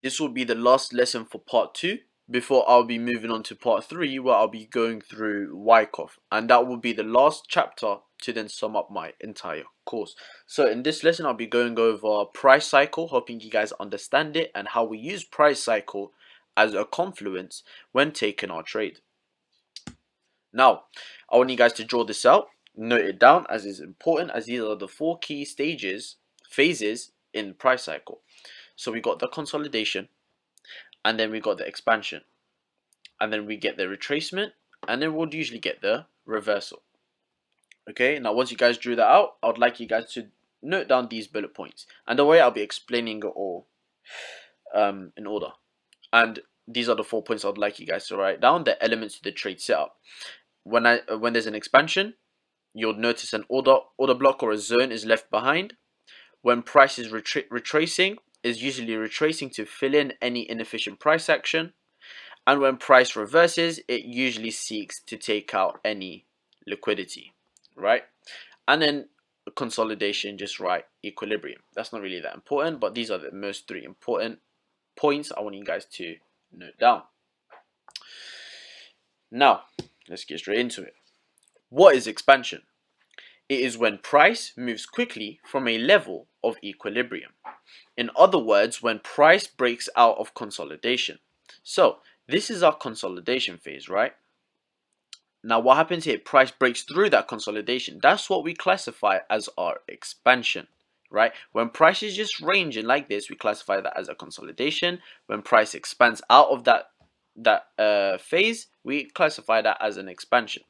This will be the last lesson for part 2 before I'll be moving on to part 3, where I'll be going through Wyckoff, and that will be the last chapter to then sum up my entire course. So in this lesson I'll be going over price cycle, hoping you guys understand it and how we use price cycle as a confluence when taking our trade. Now I want you guys to draw this out, note it down, as is important, as these are the 4 key phases in price cycle. So we got the consolidation, and then we got the expansion, and then we get the retracement, and then we'll usually get the reversal. Okay, now once you guys drew that out, I would like you guys to note down these bullet points, and the way I'll be explaining it all in order. And these are the 4 points I'd like you guys to write down: the elements of the trade setup. When there's an expansion, you'll notice an order block or a zone is left behind. When price is retracing, is usually retracing to fill in any inefficient price action. And when price reverses, it usually seeks to take out any liquidity, right? And then consolidation, just write equilibrium. That's not really that important, but these are the most 3 important points I want you guys to note down. Now, let's get straight into it. What is expansion? It is when price moves quickly from a level of equilibrium. In other words, when price breaks out of consolidation. So this is our consolidation phase, right? Now what happens here? Price breaks through that consolidation. That's what we classify as our expansion, right? When price is just ranging like this, we classify that as a consolidation. When price expands out of that phase, we classify that as an expansion.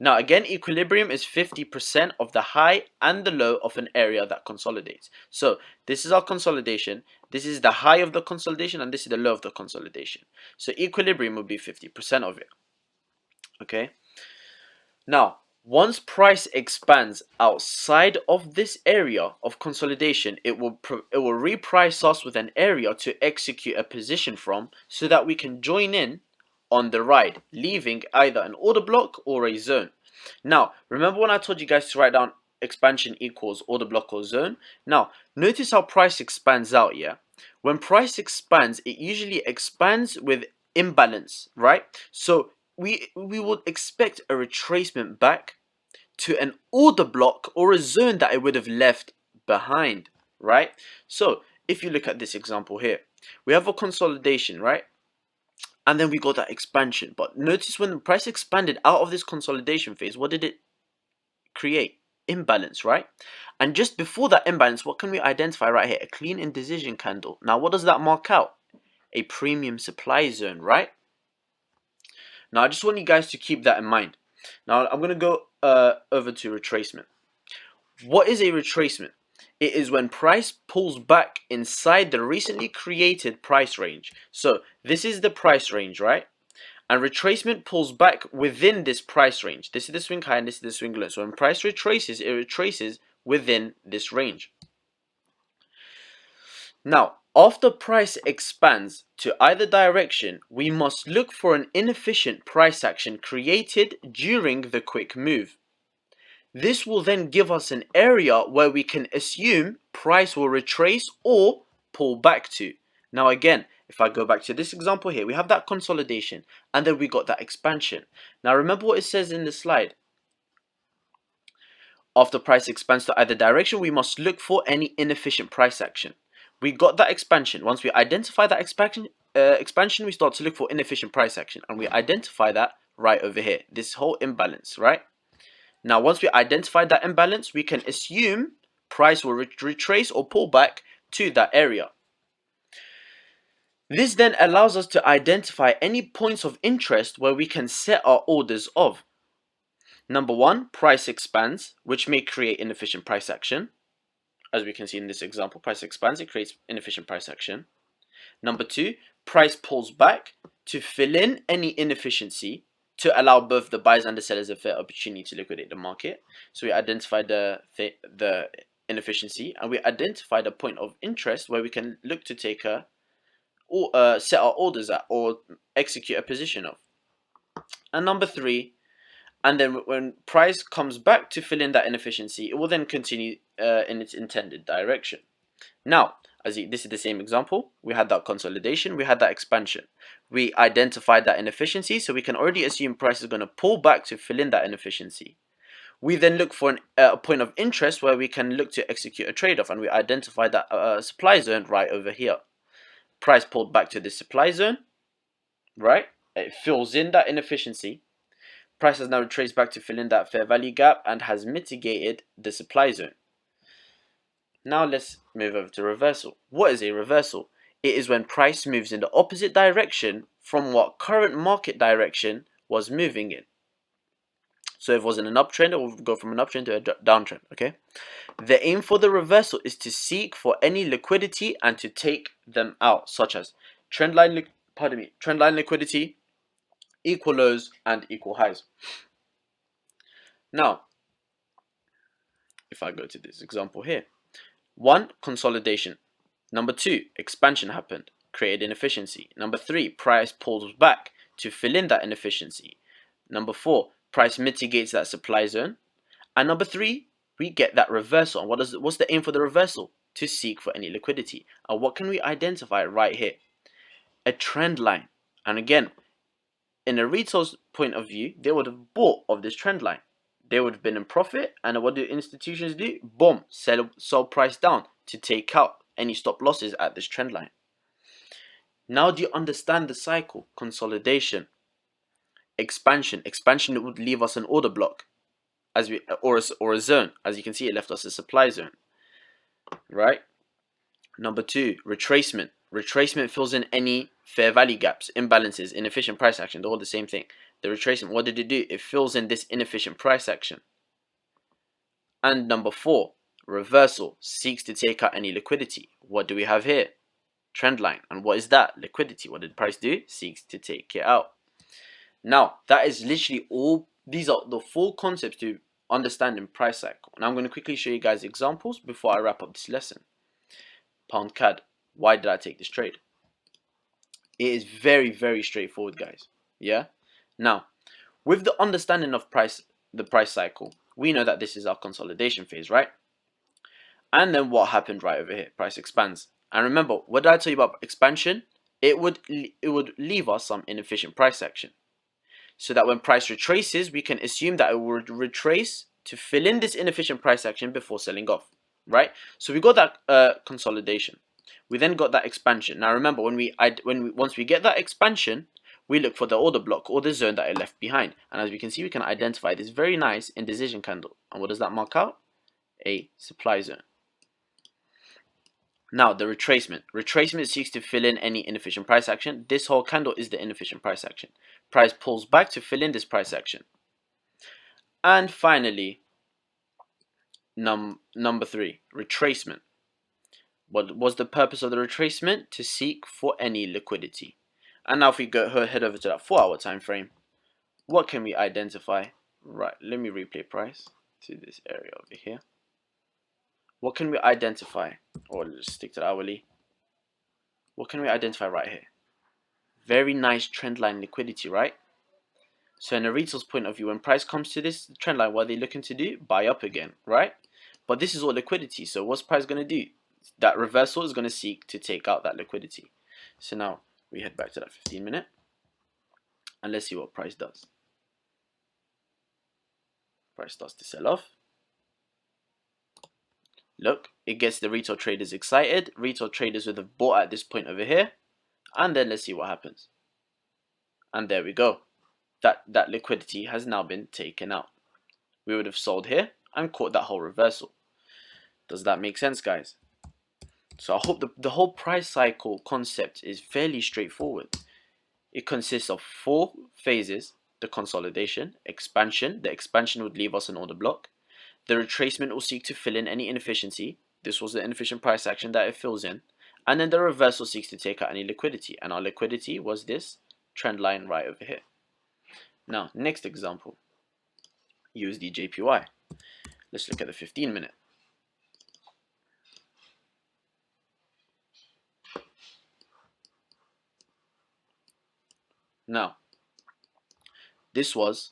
Now again, equilibrium is 50% of the high and the low of an area that consolidates. So this is our consolidation, this is the high of the consolidation, and this is the low of the consolidation. So equilibrium will be 50% of it. Okay. Now, once price expands outside of this area of consolidation, it will reprice us with an area to execute a position from, so that we can join in on the ride, leaving either an order block or a zone. Now, remember when I told you guys to write down expansion equals order block or zone? Now, notice how price expands out, yeah? When price expands, it usually expands with imbalance, right? So we would expect a retracement back to an order block or a zone that it would have left behind, right? So if you look at this example here, we have a consolidation, right? And then we got that expansion. But notice when the price expanded out of this consolidation phase, what did it create? Imbalance, right? And just before that imbalance, what can we identify right here? A clean indecision candle. Now what does that mark out? A premium supply zone, right? Now I just want you guys to keep that in mind. Now I'm going to go over to retracement. What is a retracement? It is when price pulls back inside the recently created price range. So this is the price range, right? And retracement pulls back within this price range. This is the swing high and this is the swing low. So when price retraces, it retraces within this range. Now, after price expands to either direction, we must look for an inefficient price action created during the quick move. This will then give us an area where we can assume price will retrace or pull back to. Now again, if I go back to this example here, we have that consolidation and then we got that expansion. Now remember what it says in the slide. After price expands to either direction, we must look for any inefficient price action. We got that expansion. Once we identify that expansion, we start to look for inefficient price action, and we identify that right over here, this whole imbalance, right? Now, once we identify that imbalance, we can assume price will retrace or pull back to that area. This then allows us to identify any points of interest where we can set our orders of. Number 1, price expands, which may create inefficient price action. As we can see in this example, price expands, it creates inefficient price action. Number 2, price pulls back to fill in any inefficiency, to allow both the buyers and the sellers a fair opportunity to liquidate the market. So we identify the inefficiency, and we identify the point of interest where we can look to take set our orders at or execute a position of. And number 3, and then when price comes back to fill in that inefficiency, it will then continue in its intended direction. Now, This is the same example. We had that consolidation, we had that expansion. We identified that inefficiency, so we can already assume price is going to pull back to fill in that inefficiency. We then look for a point of interest where we can look to execute a trade-off, and we identify that supply zone right over here. Price pulled back to the supply zone, right? It fills in that inefficiency. Price has now retraced back to fill in that fair value gap and has mitigated the supply zone. Now let's move over to reversal. What is a reversal? It is when price moves in the opposite direction from what current market direction was moving in. So if it was in an uptrend, it will go from an uptrend to a downtrend, okay? The aim for the reversal is to seek for any liquidity and to take them out, such as trendline liquidity, equal lows, and equal highs. Now, if I go to this example here, 1. Consolidation. Number 2, expansion happened, created inefficiency. Number 3, price pulls back to fill in that inefficiency. Number 4, price mitigates that supply zone. And number 3, we get that reversal. And what's the aim for the reversal? To seek for any liquidity. And what can we identify right here? A trend line. And again, in a retail's point of view, they would have bought of this trend line. They would have been in profit, and what do institutions do? Boom, sell price down to take out any stop losses at this trend line. Now do you understand the cycle? Consolidation, expansion. Expansion would leave us an order block, or a zone. As you can see, it left us a supply zone, right? Number 2, retracement. Retracement fills in any fair value gaps, imbalances, inefficient price action. They're all the same thing. The retracement, what did it do? It fills in this inefficient price action. And number 4, reversal, seeks to take out any liquidity. What do we have here? Trend line. And what is that? Liquidity. What did price do? Seeks to take it out. Now, that is literally all. These are the 4 concepts to understanding price cycle. And I'm going to quickly show you guys examples before I wrap up this lesson. Pound CAD. Why did I take this trade? It is very, very straightforward, guys. Yeah? Now, with the understanding of the price cycle, we know that this is our consolidation phase, right? And then what happened right over here? Price expands. And remember, what did I tell you about expansion? It would leave us some inefficient price action. So that when price retraces, we can assume that it will retrace to fill in this inefficient price action before selling off, right? So we got that consolidation. We then got that expansion. Now remember, once we get that expansion, we look for the order block or the zone that it left behind. And as we can see, we can identify this very nice indecision candle. And what does that mark out? A supply zone. Now the retracement. Retracement seeks to fill in any inefficient price action. This whole candle is the inefficient price action. Price pulls back to fill in this price action. And finally, number 3, retracement. What was the purpose of the retracement? To seek for any liquidity. And now if we head over to that 4-hour time frame, what can we identify? Right, let me replay price to this area over here. What can we identify? Or let's stick to the hourly. What can we identify right here? Very nice trend line liquidity, right? So in a retail's point of view, when price comes to this trend line, what are they looking to do? Buy up again, right? But this is all liquidity. So what's price going to do? That reversal is going to seek to take out that liquidity. So now we head back to that 15-minute and let's see what price does. Price starts to sell off. Look, it gets the retail traders excited. Retail traders would have bought at this point over here. And then let's see what happens. And there we go. That liquidity has now been taken out. We would have sold here and caught that whole reversal. Does that make sense, guys? So I hope the whole price cycle concept is fairly straightforward. It consists of 4 phases: the consolidation, expansion. The expansion would leave us an order block. The retracement will seek to fill in any inefficiency. This was the inefficient price action that it fills in. And then the reversal seeks to take out any liquidity. And our liquidity was this trend line right over here. Now, next example, USD JPY. Let's look at the 15-minute. Now, this was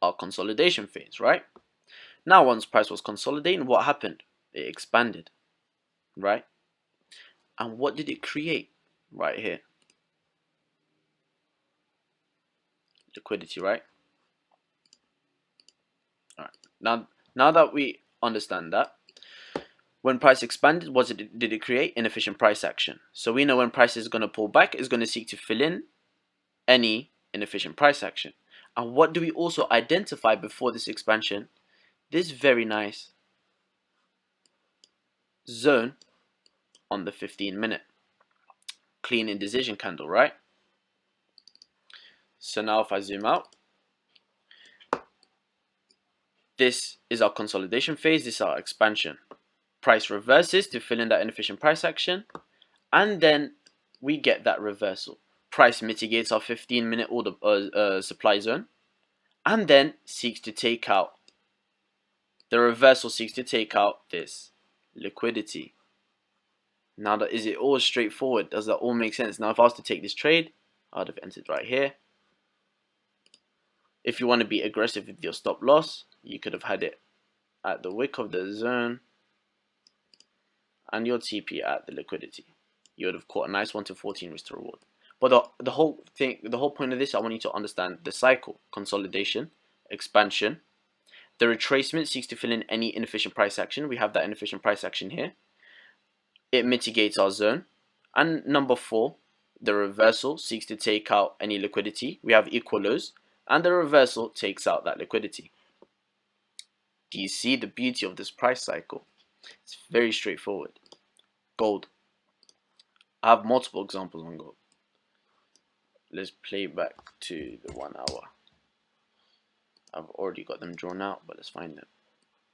our consolidation phase, right? Now, once price was consolidating, what happened? It expanded. right? And what did it create? Right here, liquidity, right? All right. Now that we understand that, when price expanded, did it create? Inefficient price action. So we know when price is going to pull back, it's going to seek to fill in any inefficient price action. And what do we also identify before this expansion? This very nice zone on the 15-minute clean indecision candle, right? So now if I zoom out, this is our consolidation phase, this is our expansion. Price reverses to fill in that inefficient price action, and then we get that reversal. Price mitigates our 15-minute order supply zone, and then seeks to take out, the reversal seeks to take out this liquidity. Now, is it all straightforward? Does that all make sense? Now, if I was to take this trade, I would have entered right here. If you want to be aggressive with your stop loss, you could have had it at the wick of the zone and your TP at the liquidity. You would have caught a nice 1 to 14 risk to reward. But the whole point of this, I want you to understand the cycle: consolidation, expansion. The retracement seeks to fill in any inefficient price action. We have that inefficient price action here. It mitigates our zone. And number 4, the reversal seeks to take out any liquidity. We have equal lows, and the reversal takes out that liquidity. Do you see the beauty of this price cycle? It's very straightforward. Gold. I have multiple examples on gold. Let's play back to the 1 hour. I've already got them drawn out, but let's find them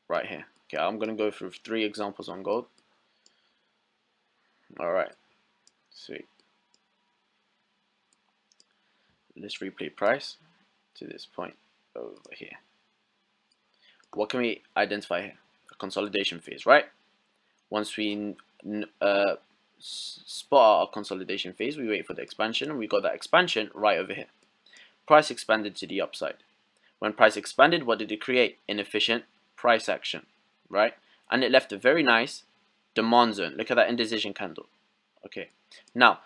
right here. Okay, I'm going to go through 3 examples on gold. Alright, sweet. Let's replay price to this point over here. What can we identify here? A consolidation phase, right? Once we spot our consolidation phase, we wait for the expansion, and we got that expansion right over here. Price expanded to the upside. When price expanded, what did it create? Inefficient price action, right? And it left a very nice demand zone. Look at that indecision candle. Okay, now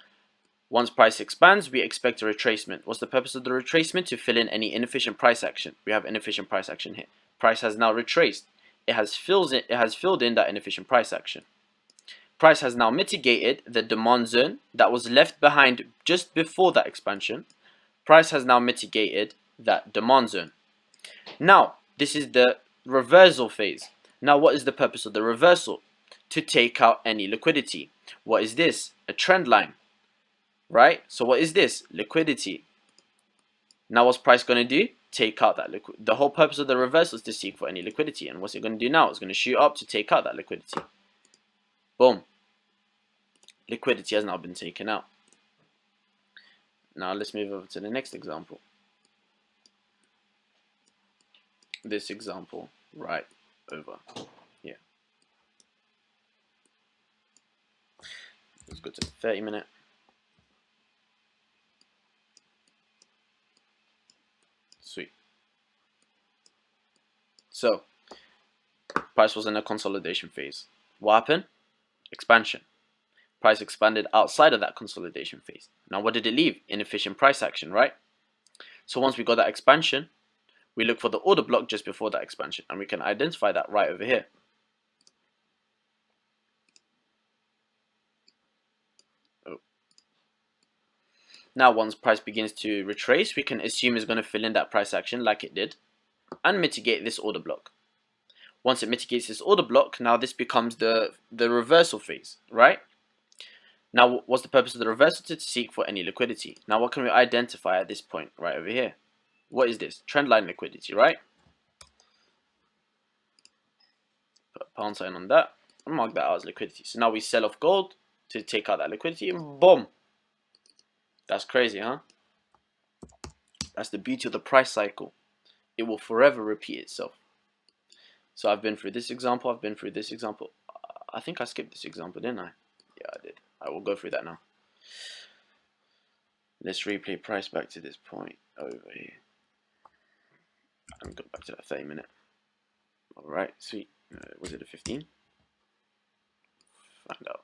once price expands, we expect a retracement. What's the purpose of the retracement? To fill in any inefficient price action. We have inefficient price action here. Price has now retraced. It has filled in that inefficient price action. Price has now mitigated the demand zone that was left behind just before that expansion. Price has now mitigated that demand zone. Now, this is the reversal phase. Now, what is the purpose of the reversal? To take out any liquidity. What is this? A trend line, right? So what is this? Liquidity. Now, what's price going to do? Take out that liquidity. The whole purpose of the reversal is to seek for any liquidity. And what's it going to do now? It's going to shoot up to take out that liquidity. Boom. Liquidity has now been taken out. Now, let's move over to the next example. This example right over here. Let's go to the 30-minute. Sweet. So, price was in a consolidation phase. What happened? Expansion. Price expanded outside of that consolidation phase. Now, what did it leave? Inefficient price action, right? So once we got that expansion, we look for the order block just before that expansion, and we can identify that right over here. Oh. Now, once price begins to retrace, we can assume it's going to fill in that price action like it did and mitigate this order block. Once it mitigates this order block, now this becomes the reversal phase, right? Now, what's the purpose of the reversal? To seek for any liquidity. Now, what can we identify at this point right over here? What is this? Trendline liquidity, right? Put a pound sign on that and mark that out as liquidity. So now we sell off gold to take out that liquidity, and boom. That's crazy, huh? That's the beauty of the price cycle. It will forever repeat itself. So I've been through this example, I've been through this example. I think I skipped this example, didn't I? Yeah, I did. I will go through that now. Let's replay price back to this point over here. And go back to that 30-minute. Alright, sweet. Was it a 15? find out.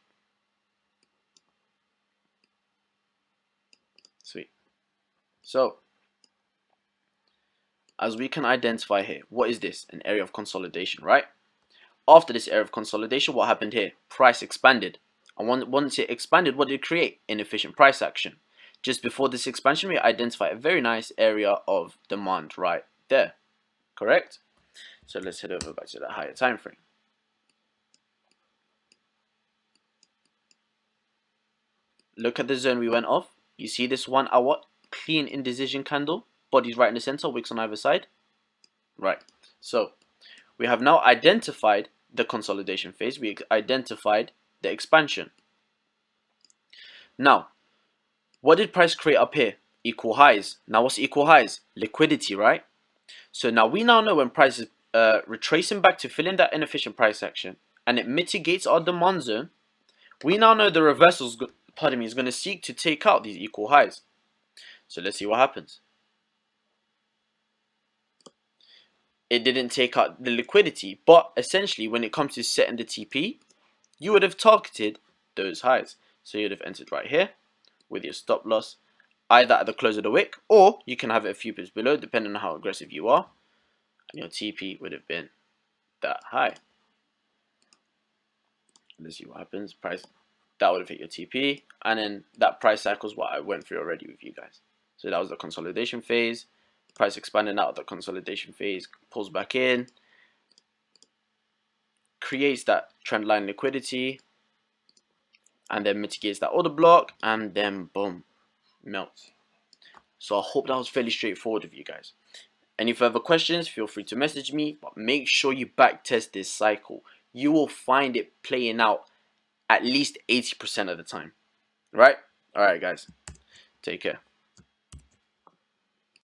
Sweet. So, as we can identify here, what is this? An area of consolidation, right? After this area of consolidation, what happened here? Price expanded. And once it expanded, what did it create? Inefficient price action. Just before this expansion, we identify a very nice area of demand right there. Correct? So let's head over back to that higher time frame. Look at the zone we went off. You see this 1 hour clean indecision candle? Bodies right in the center, wicks on either side. Right. So we have now identified the consolidation phase. We identified the expansion. Now, what did price create up here? Equal highs. Now what's equal highs? Liquidity, right? So now we now know when price is retracing back to fill in that inefficient price action and it mitigates our demand zone, we now know the reversal is going to seek to take out these equal highs. So let's see what happens. It didn't take out the liquidity, but essentially when it comes to setting the TP, you would have targeted those highs. So you would have entered right here with your stop loss, either at the close of the wick, or you can have it a few pips below, depending on how aggressive you are. And your TP would have been that high. Let's see what happens. Price, that would have hit your TP, and then that price cycle is what I went through already with you guys. So that was the consolidation phase. Price expanding out of the consolidation phase, pulls back in, creates that trend line liquidity, and then mitigates that order block, and then boom, melts. So I hope that was fairly straightforward with you guys. Any further questions, feel free to message me, but make sure you back test this cycle. You will find it playing out at least 80% of the time. Right? Alright guys, take care.